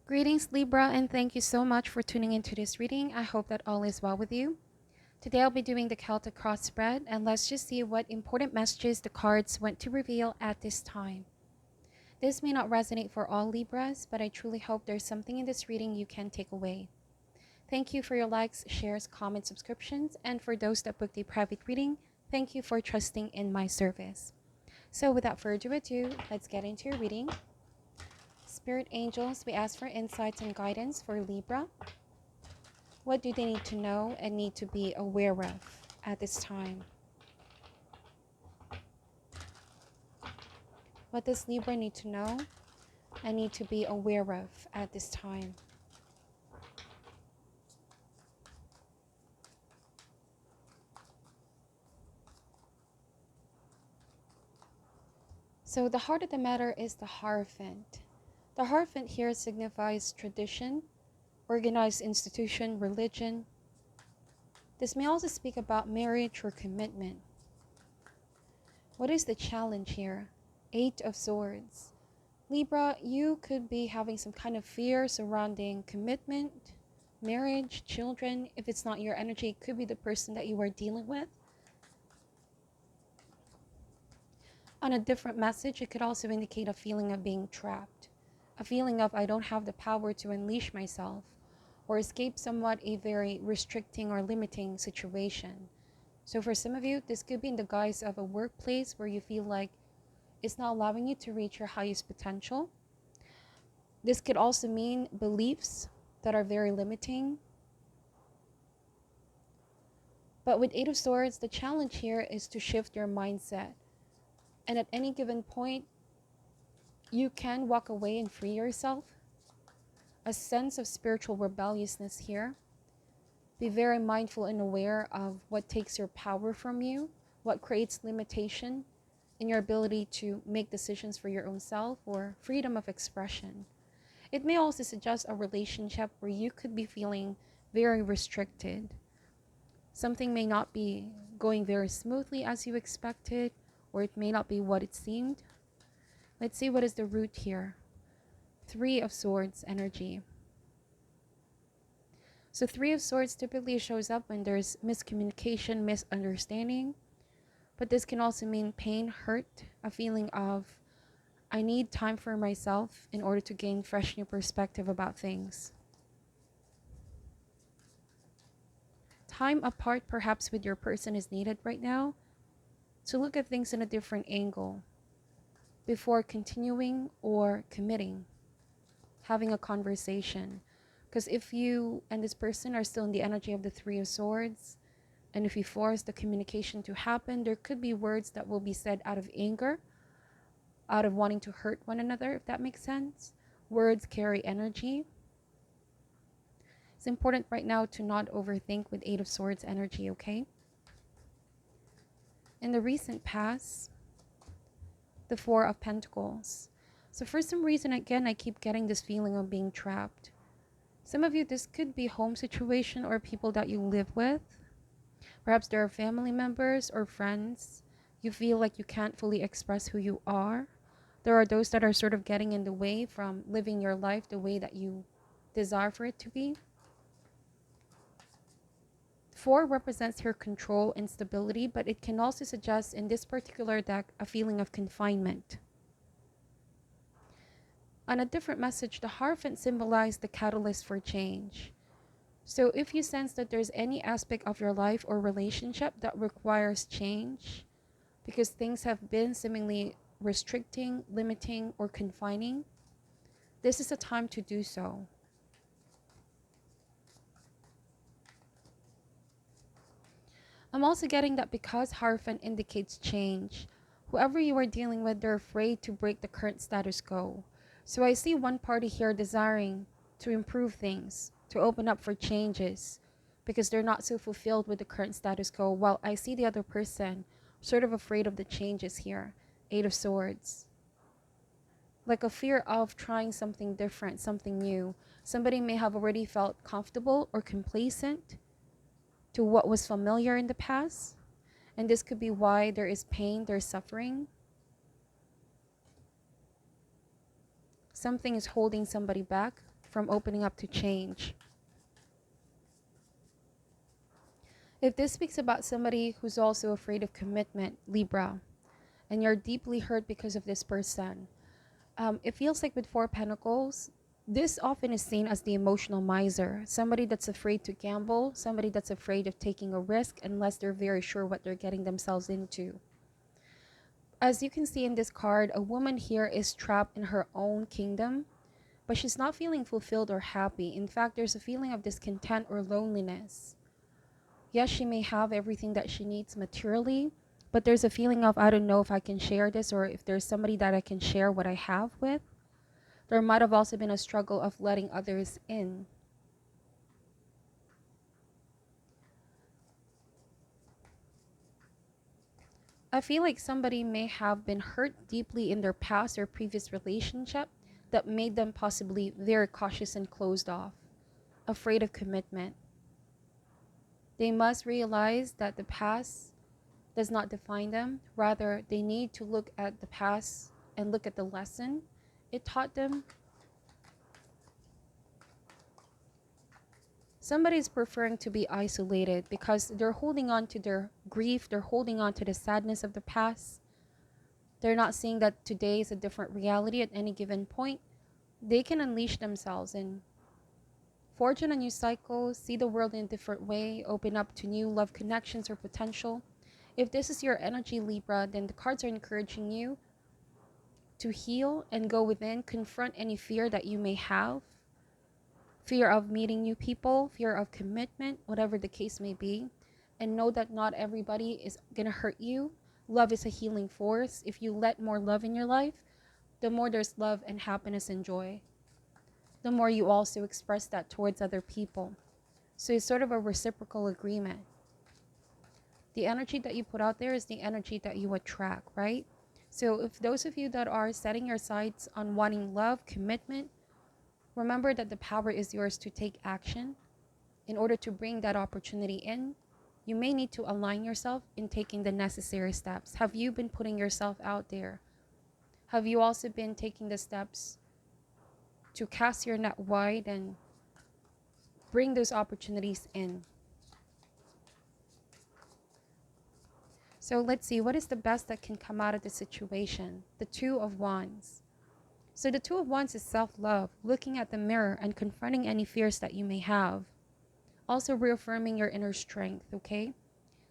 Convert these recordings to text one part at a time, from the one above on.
Greetings, Libra, and thank you so much for tuning into this reading. I hope that all is well with you. Today I'll be doing the Celtic cross spread, and let's just see what important messages the cards want to reveal at this time. This may not resonate for all Libras, but I truly hope there's something in this reading you can take away. Thank you for your likes, shares, comments, subscriptions, and for those that booked a private reading, thank you for trusting in my service. So without further ado, let's get into your reading. Spirit angels, we ask for insights and guidance for Libra. What do they need to know and need to be aware of at this time? What does Libra need to know and need to be aware of at this time? So the heart of the matter is the Hierophant. The Hierophant here signifies tradition, organized institution, religion. This may also speak about marriage or commitment. What is the challenge here? Eight of Swords. Libra, you could be having some kind of fear surrounding commitment, marriage, children. If it's not your energy, it could be the person that you are dealing with. On a different message, it could also indicate a feeling of being trapped, a feeling of I don't have the power to unleash myself or escape somewhat a very restricting or limiting situation. So for some of you, this could be in the guise of a workplace where you feel like it's not allowing you to reach your highest potential. This could also mean beliefs that are very limiting. But with Eight of Swords, the challenge here is to shift your mindset. And at any given point, you can walk away and free yourself. A sense of spiritual rebelliousness here. Be very mindful and aware of what takes your power from you, what creates limitation in your ability to make decisions for your own self or freedom of expression. It may also suggest a relationship where you could be feeling very restricted. Something may not be going very smoothly as you expected, or it may not be what it seemed. Let's see what is the root here. Three of Swords energy. So Three of Swords typically shows up when there's miscommunication, misunderstanding. But this can also mean pain, hurt, a feeling of I need time for myself in order to gain fresh new perspective about things. Time apart perhaps with your person is needed right now to look at things in a different angle before continuing or committing, having a conversation. Because if you and this person are still in the energy of the Three of Swords, and if you force the communication to happen, there could be words that will be said out of anger, out of wanting to hurt one another, if that makes sense. Words carry energy. It's important right now to not overthink with Eight of Swords energy, okay? In the recent past, the Four of Pentacles. So for some reason, again, I keep getting this feeling of being trapped. Some of you, this could be home situation or people that you live with. Perhaps there are family members or friends. You feel like you can't fully express who you are. There are those that are sort of getting in the way from living your life the way that you desire for it to be. Four represents her control and stability, but it can also suggest in this particular deck a feeling of confinement. On a different message, the Hierophant symbolized the catalyst for change. So if you sense that there's any aspect of your life or relationship that requires change, because things have been seemingly restricting, limiting, or confining, this is a time to do so. I'm also getting that because Hierophant indicates change, whoever you are dealing with, they're afraid to break the current status quo. So I see one party here desiring to improve things, to open up for changes, because they're not so fulfilled with the current status quo, while I see the other person sort of afraid of the changes here. Eight of Swords. Like a fear of trying something different, something new. Somebody may have already felt comfortable or complacent to what was familiar in the past. And this could be why there is pain, there's suffering. Something is holding somebody back. from opening up to change. If this speaks about somebody who's also afraid of commitment, Libra, and you're deeply hurt because of this person, it feels like with Four Pentacles, this often is seen as the emotional miser, somebody that's afraid to gamble, somebody that's afraid of taking a risk unless they're very sure what they're getting themselves into. As you can see in this card, a woman here is trapped in her own kingdom, but she's not feeling fulfilled or happy. In fact, there's a feeling of discontent or loneliness. Yes, she may have everything that she needs materially, but there's a feeling of, I don't know if I can share this or if there's somebody that I can share what I have with. There might have also been a struggle of letting others in. I feel like somebody may have been hurt deeply in their past or previous relationship that made them possibly very cautious and closed off, afraid of commitment. They must realize that the past does not define them. Rather, they need to look at the past and look at the lesson it taught them. Somebody's preferring to be isolated because they're holding on to their grief, they're holding on to the sadness of the past. They're not seeing that today is a different reality at any given point. They can unleash themselves and forge on a new cycle, see the world in a different way, open up to new love connections or potential. If this is your energy, Libra, then the cards are encouraging you to heal and go within, confront any fear that you may have. Fear of meeting new people, fear of commitment, whatever the case may be. And know that not everybody is going to hurt you. Love is a healing force. If you let more love in your life, the more there's love and happiness and joy, the more you also express that towards other people. So it's sort of a reciprocal agreement. The energy that you put out there is the energy that you attract, right? So if those of you that are setting your sights on wanting love, commitment, remember that the power is yours to take action. In order to bring that opportunity in, you may need to align yourself in taking the necessary steps. Have you been putting yourself out there? Have you also been taking the steps to cast your net wide and bring those opportunities in? So let's see, what is the best that can come out of the situation? The Two of Wands. So the Two of Wands is self-love, looking at the mirror and confronting any fears that you may have. Also reaffirming your inner strength, okay?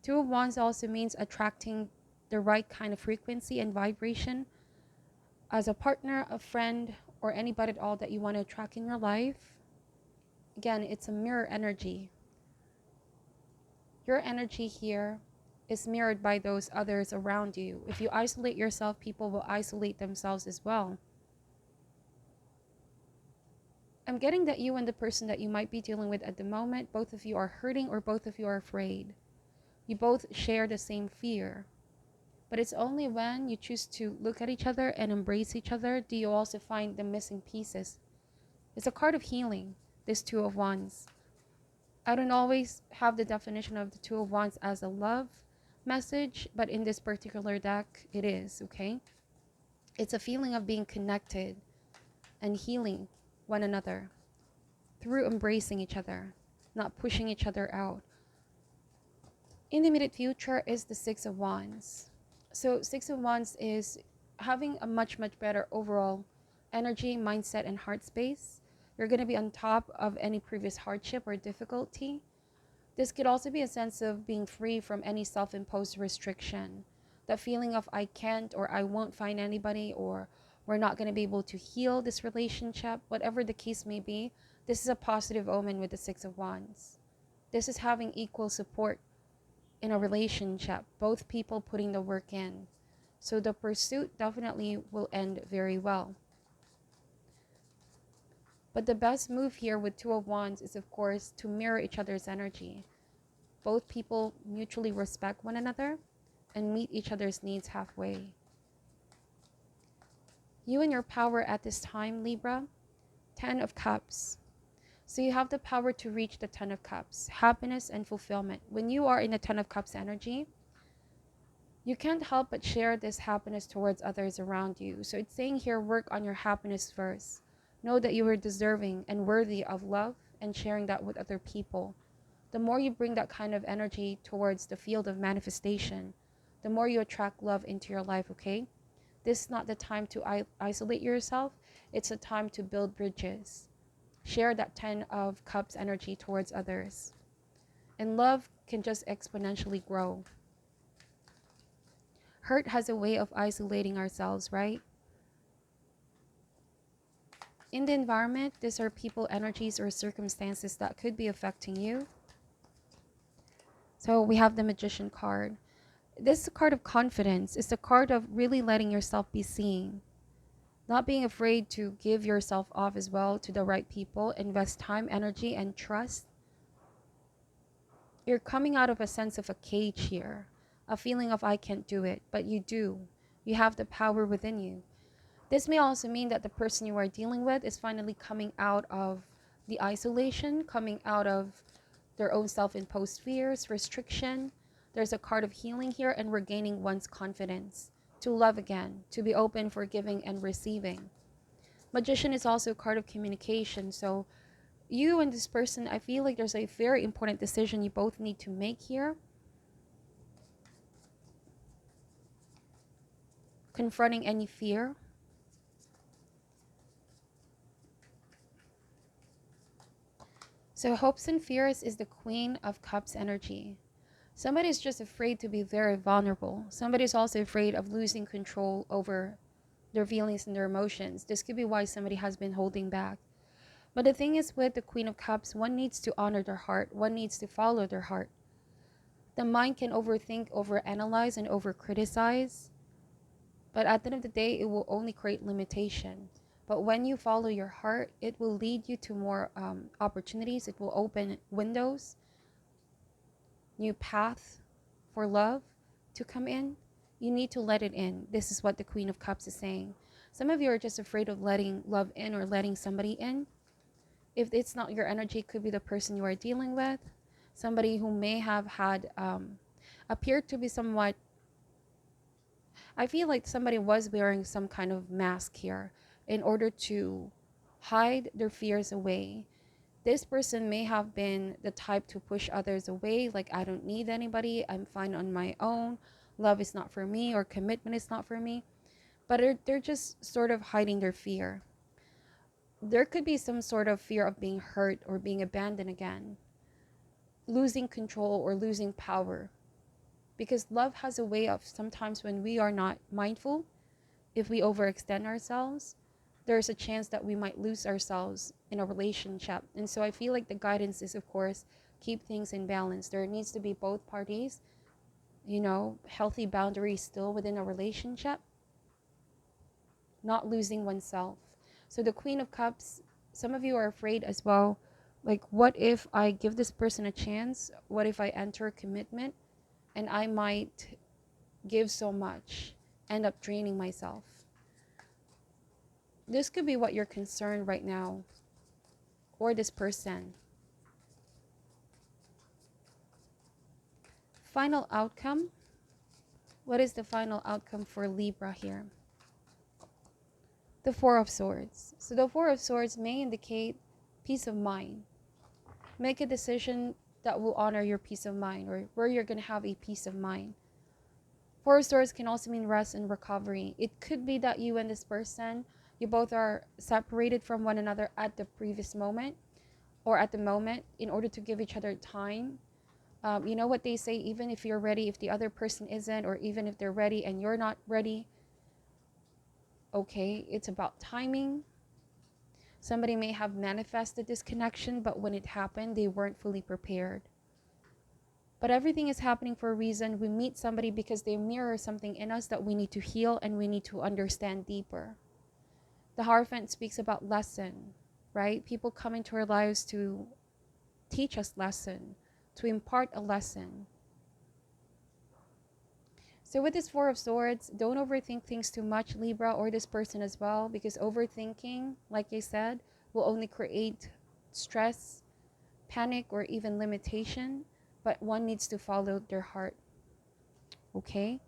Two of Wands also means attracting the right kind of frequency and vibration as a partner, a friend, or anybody at all that you want to attract in your life. Again, it's a mirror energy. Your energy here is mirrored by those others around you. If you isolate yourself, people will isolate themselves as well. I'm getting that you and the person that you might be dealing with at the moment, both of you are hurting or both of you are afraid. You both share the same fear. But it's only when you choose to look at each other and embrace each other do you also find the missing pieces. It's a card of healing, this Two of Wands. I don't always have the definition of the Two of Wands as a love message, but in this particular deck, it is, okay? It's a feeling of being connected and healing one another through embracing each other, not pushing each other out. In the immediate future is the Six of Wands. So Six of Wands is having a much better overall energy, mindset, and heart space. You're going to be on top of any previous hardship or difficulty. This could also be a sense of being free from any self-imposed restriction. That feeling of I can't or I won't find anybody or we're not going to be able to heal this relationship, whatever the case may be. This is a positive omen with the Six of Wands. This is having equal support in a relationship, both people putting the work in. So the pursuit definitely will end very well. But the best move here with Two of Wands is, of course, to mirror each other's energy. Both people mutually respect one another and meet each other's needs halfway. You and your power at this time, Libra, 10 of Cups. So you have the power to reach the 10 of Cups, happiness and fulfillment. When you are in the 10 of Cups energy, you can't help but share this happiness towards others around you. So it's saying here, work on your happiness first. Know that you are deserving and worthy of love and sharing that with other people. The more you bring that kind of energy towards the field of manifestation, the more you attract love into your life, okay? This is not the time to isolate yourself. It's a time to build bridges. Share that 10 of Cups energy towards others. And love can just exponentially grow. Hurt has a way of isolating ourselves, right? In the environment, these are people, energies, or circumstances that could be affecting you. So we have the Magician card. This is a card of confidence. It's a card of really letting yourself be seen. Not being afraid to give yourself off as well to the right people. Invest time, energy, and trust. You're coming out of a sense of a cage here. A feeling of I can't do it, but you do. You have the power within you. This may also mean that the person you are dealing with is finally coming out of the isolation, coming out of their own self-imposed fears, restriction. There's a card of healing here and regaining one's confidence, to love again, to be open for giving and receiving. Magician is also a card of communication. So you and this person, I feel like there's a very important decision you both need to make here. Confronting any fear. So hopes and fears is the Queen of Cups energy. Somebody's just afraid to be very vulnerable. Somebody's also afraid of losing control over their feelings and their emotions. This could be why somebody has been holding back. But the thing is, with the Queen of Cups, one needs to honor their heart. One needs to follow their heart. The mind can overthink, overanalyze, and overcriticize. But at the end of the day, it will only create limitation. But when you follow your heart, it will lead you to more opportunities. It will open windows, new paths for love to come in. You need to let it in. This is what the Queen of Cups is saying. Some of you are just afraid of letting love in or letting somebody in. If it's not your energy, it could be the person you are dealing with. Somebody who may have had appeared to be somewhat, I feel like somebody was wearing some kind of mask here in order to hide their fears away. This person may have been the type to push others away, like, I don't need anybody, I'm fine on my own, love is not for me, or commitment is not for me. But they're just sort of hiding their fear. There could be some sort of fear of being hurt or being abandoned again, losing control or losing power. Because love has a way of, sometimes when we are not mindful, if we overextend ourselves, there's a chance that we might lose ourselves in a relationship. And so I feel like the guidance is, of course, keep things in balance. There needs to be both parties, healthy boundaries still within a relationship, not losing oneself. So the Queen of Cups, some of you are afraid as well. Like, what if I give this person a chance? What if I enter a commitment and I might give so much, end up draining myself? This could be what you're concerned right now, or this person. Final outcome. What is the final outcome for Libra here? The Four of Swords. So the Four of Swords may indicate peace of mind. Make a decision that will honor your peace of mind, or where you're going to have a peace of mind. Four of Swords can also mean rest and recovery. It could be that you and this person, you both are separated from one another at the previous moment or at the moment in order to give each other time. You know what they say, even if you're ready, if the other person isn't, or even if they're ready and you're not ready, okay, it's about timing. Somebody may have manifested this connection, but when it happened, they weren't fully prepared. But everything is happening for a reason. We meet somebody because they mirror something in us that we need to heal and we need to understand deeper. The Hierophant speaks about lesson, right? People come into our lives to teach us lesson, to impart a lesson. So with this Four of Swords, don't overthink things too much, Libra, or this person as well, because overthinking, like I said, will only create stress, panic, or even limitation. But one needs to follow their heart, okay?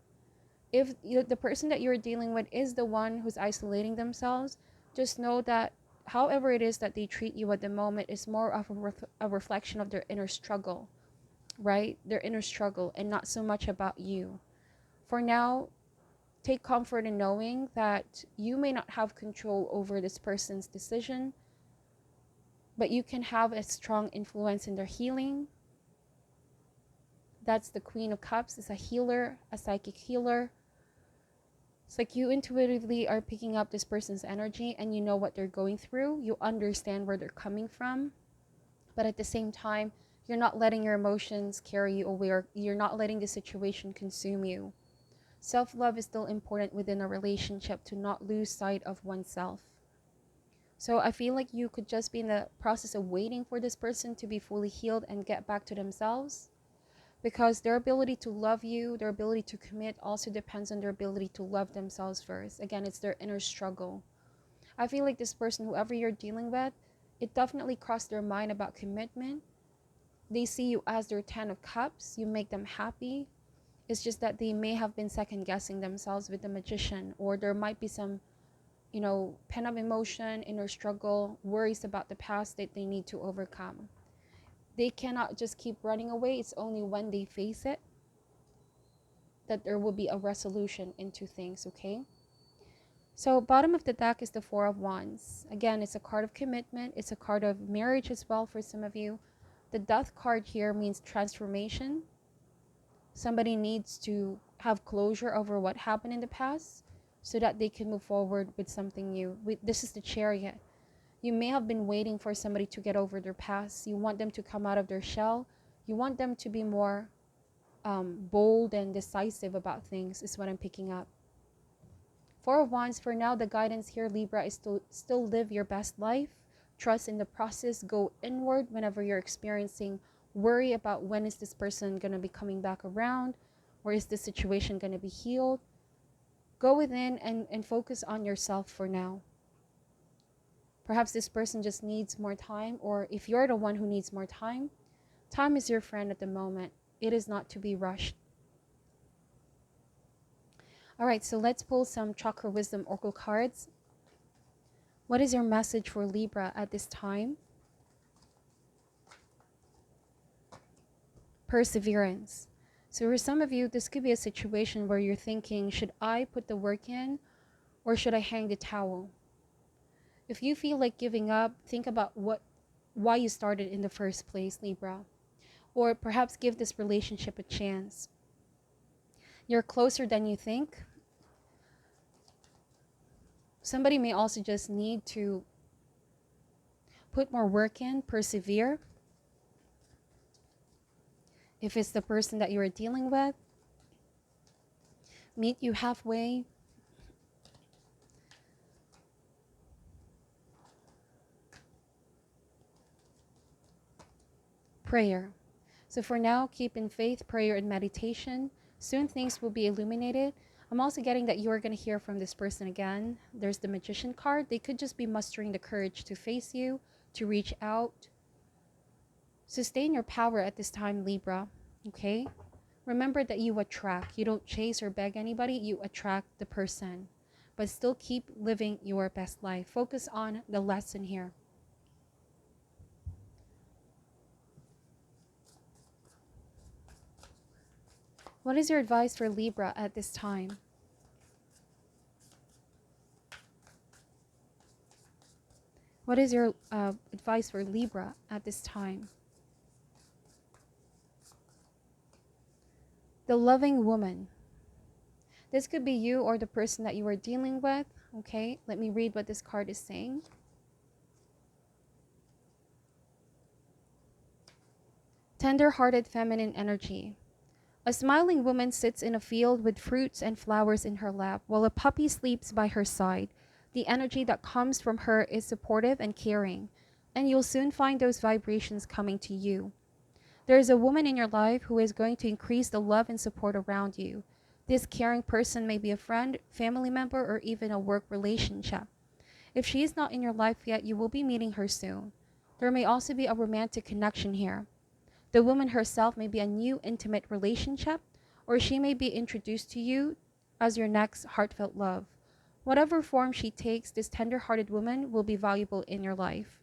If the person that you're dealing with is the one who's isolating themselves, just know that however it is that they treat you at the moment is more of a reflection of their inner struggle, right? Their inner struggle, and not so much about you. For now, take comfort in knowing that you may not have control over this person's decision, but you can have a strong influence in their healing. That's the Queen of Cups, is a healer, a psychic healer. It's like you intuitively are picking up this person's energy and you know what they're going through. You understand where they're coming from. But at the same time, you're not letting your emotions carry you away, or you're not letting the situation consume you. Self-love is still important within a relationship, to not lose sight of oneself. So I feel like you could just be in the process of waiting for this person to be fully healed and get back to themselves. Because their ability to love you, their ability to commit also depends on their ability to love themselves first. Again, it's their inner struggle. I feel like this person, whoever you're dealing with, it definitely crossed their mind about commitment. They see you as their 10 of Cups. You make them happy. It's just that they may have been second guessing themselves with the Magician, or there might be some, pent-up emotion, inner struggle, worries about the past that they need to overcome. They cannot just keep running away. It's only when they face it that there will be a resolution into things, okay? So bottom of the deck is the Four of Wands. Again, it's a card of commitment. It's a card of marriage as well for some of you. The Death card here means transformation. Somebody needs to have closure over what happened in the past so that they can move forward with something new. This is the Chariot. You may have been waiting for somebody to get over their past. You want them to come out of their shell. You want them to be more bold and decisive about things, is what I'm picking up. Four of Wands, for now, the guidance here, Libra, is to still live your best life. Trust in the process. Go inward whenever you're experiencing worry about when is this person going to be coming back around, or is this situation going to be healed. Go within and focus on yourself for now. Perhaps this person just needs more time, or if you're the one who needs more time, time is your friend at the moment. It is not to be rushed. All right, so let's pull some Chakra Wisdom Oracle cards. What is your message for Libra at this time? Perseverance. So for some of you, this could be a situation where you're thinking, should I put the work in or should I hang the towel? If you feel like giving up, think about why you started in the first place, Libra. Or perhaps give this relationship a chance. You're closer than you think. Somebody may also just need to put more work in, persevere. If it's the person that you are dealing with, meet you halfway. Prayer. So for now, keep in faith, prayer, and meditation. Soon things will be illuminated. I'm also getting that you are going to hear from this person again. There's the Magician card. They could just be mustering the courage to face you, to reach out. Sustain your power at this time, Libra. Okay? Remember that you attract. You don't chase or beg anybody. You attract the person. But still keep living your best life. Focus on the lesson here. What is your advice for Libra at this time? What is your advice for Libra at this time? The Loving Woman. This could be you or the person that you are dealing with. Okay, let me read what this card is saying. Tender-hearted feminine energy. A smiling woman sits in a field with fruits and flowers in her lap, while a puppy sleeps by her side. The energy that comes from her is supportive and caring, and you'll soon find those vibrations coming to you. There is a woman in your life who is going to increase the love and support around you. This caring person may be a friend, family member, or even a work relationship. If she is not in your life yet, you will be meeting her soon. There may also be a romantic connection here. The woman herself may be a new intimate relationship, or she may be introduced to you as your next heartfelt love. Whatever form she takes, this tender-hearted woman will be valuable in your life.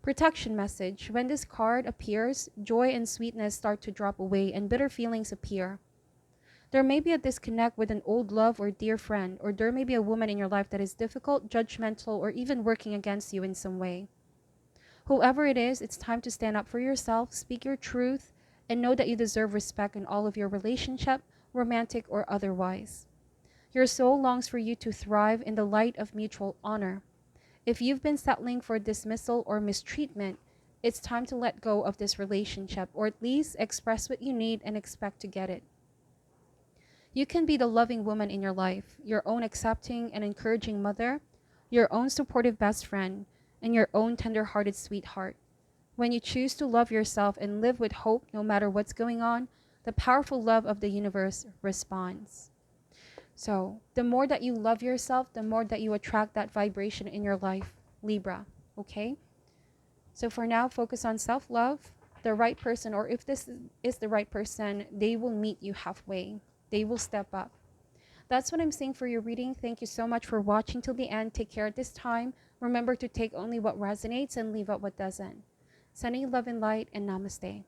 Protection message. When this card appears, joy and sweetness start to drop away and bitter feelings appear. There may be a disconnect with an old love or dear friend, or there may be a woman in your life that is difficult, judgmental, or even working against you in some way. Whoever it is, it's time to stand up for yourself, speak your truth, and know that you deserve respect in all of your relationship, romantic or otherwise. Your soul longs for you to thrive in the light of mutual honor. If you've been settling for dismissal or mistreatment, it's time to let go of this relationship, or at least express what you need and expect to get it. You can be the loving woman in your life, your own accepting and encouraging mother, your own supportive best friend, and your own tender-hearted sweetheart. When you choose to love yourself and live with hope no matter what's going on, the powerful love of the universe responds. So, the more that you love yourself, the more that you attract that vibration in your life, Libra, okay? So for now, focus on self-love. The right person, or if this is the right person, they will meet you halfway. They will step up. That's what I'm saying for your reading. Thank you so much for watching till the end. Take care at this time. Remember to take only what resonates and leave out what doesn't. Sending love and light, and namaste.